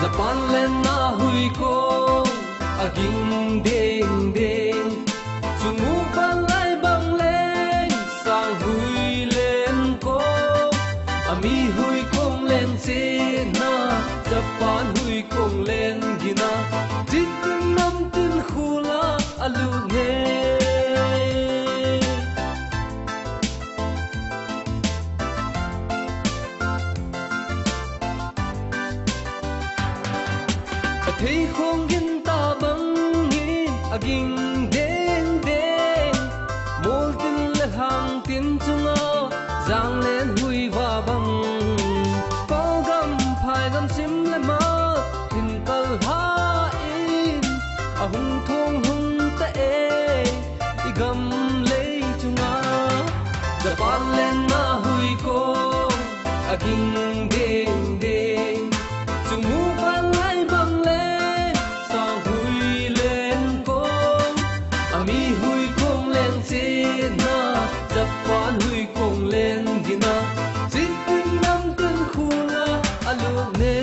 Japan len na hui ko aging ding ding chungu bang ai bang lên sang hui lên ko ami hui kong lên che na Japan hui kong lên gina tin nam tin khula alu ne thấy không yên ta băng hi aging đen đen môi tin là hàng tin chung ao giang lên hui và băng bao gam phai gam sim lên mà tin kal ha in a hung thong hung ta e i gam lấy chung ao Japan lên na hui ko aging đen đen chung mu băng ai băng lên na Japan hui kong lên gina zin nam tin khula alu ne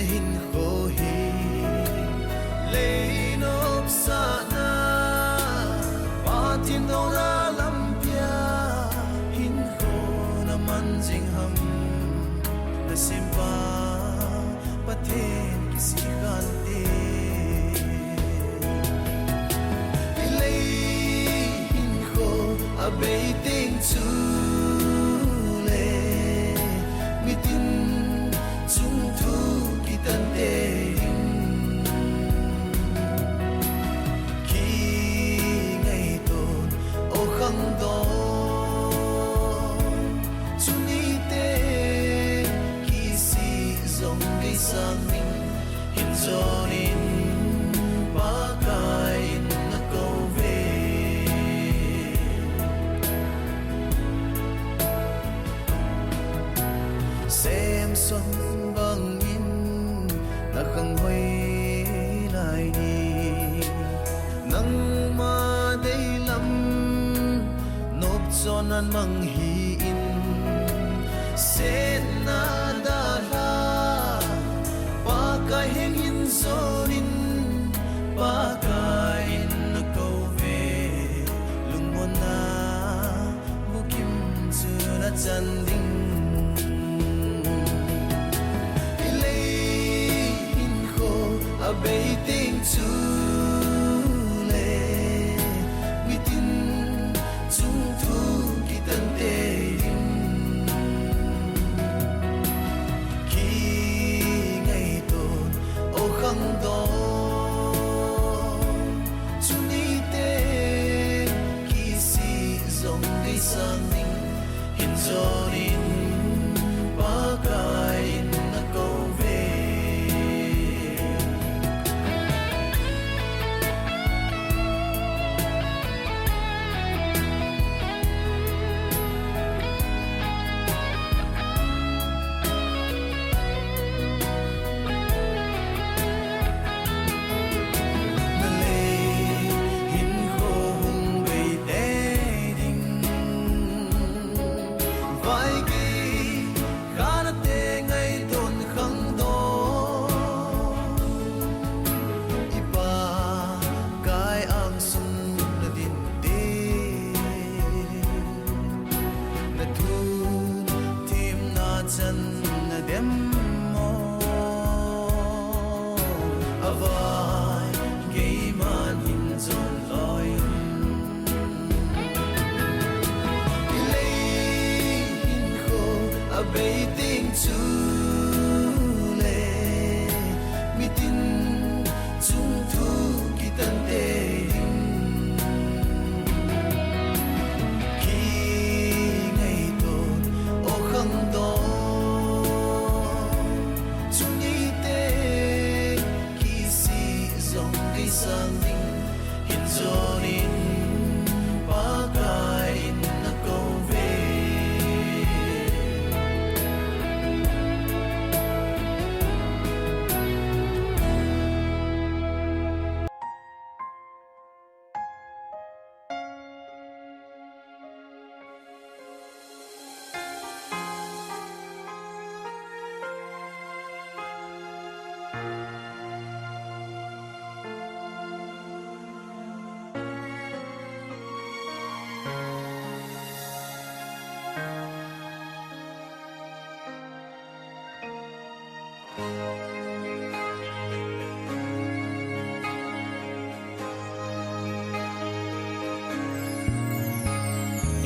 hin ko hi le nop sa na thêm kisi khante ilay hin kho abay ting chu le mitin chung thu kitan te khi ngày tồn ô khăng đó sang mình hiện giờ nên ba cái nó câu về xem xuân bằng in là khăng huy lại đi nắng mà đây lắm nộp cho nan mang hi in sẽ na đa cái heng hin zorin ba cái nó câu về lung môn na bu kim chưa đã chân đinh ilay hin khô à bay tiếng chu lệ mi tin chung thu kỳ tân tê khăng đó chung đi tê khi si dòng gây sang mình hiện giờ đến ba cái nó câu về bay tiếng chu lệ mi tin chung thu kỳ tân tê khi ngày tồn ô khăng đó chung đi tê khi si dòng cây sang mình hiện giờ đến ba cái nó câu về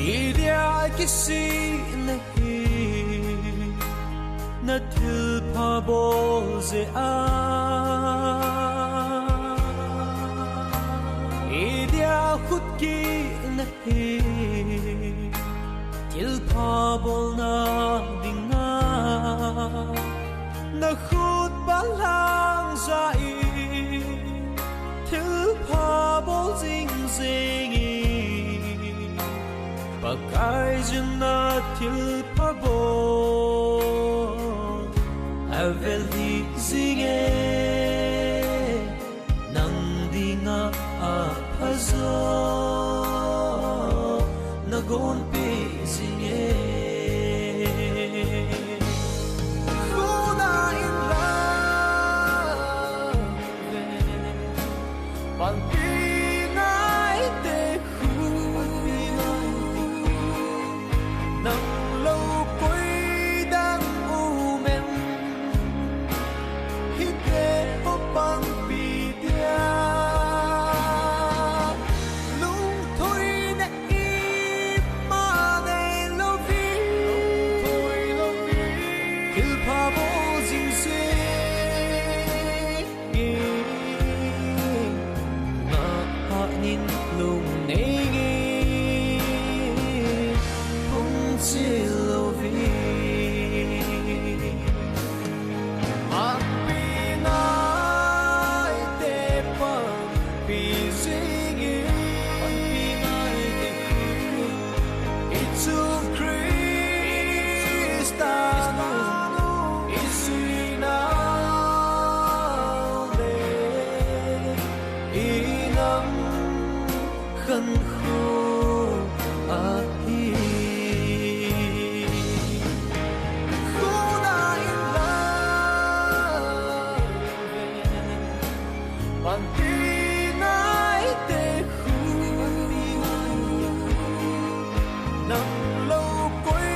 Idia kisi nahi na thil pha bol ze a Idia khut ki nahi thil pha bol na dinga na khut balang zai thil pha bol zing zing Pakai juna til pabo Avel di zinge Nang dinga apazo Nagon pe zinge Kuna in love Pantinay te nang lâu cuối đang u men nín lùng nê nghi không chỉ lâu vì mặc vì nai tê bằng vì duy nghi itu Kristanu isinau de inam khẩn khô ahin khu đại la bàn tin ai tê khu nắng lâu quay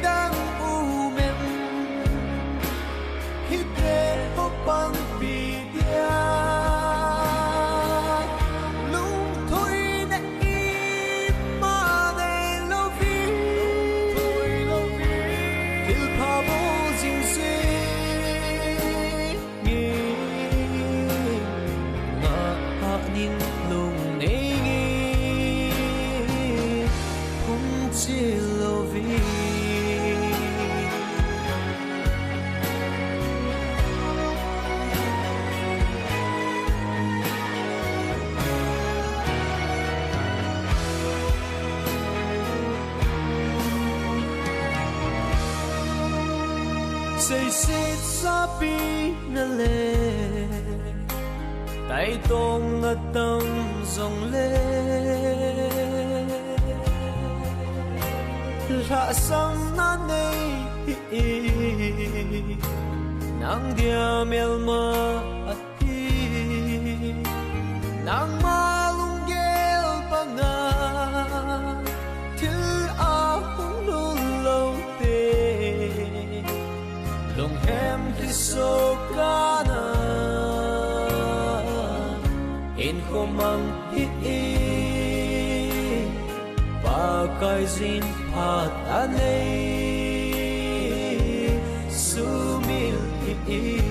đang u men hít rê hốc băng bị dia lung thôi đã im mà để lâu vì til pha vô dinh suy nghi ngã nín lung nê nghi không chỉ lâu vì say xít sa pi na lê tay tôm ngất tâm dòng lê ra sang na nei nang dia mel ma ati nang ma lung gel panga til a hung lu lâu te lòng em khi so kana in không mang hi ba cái zin pat anei sumil hi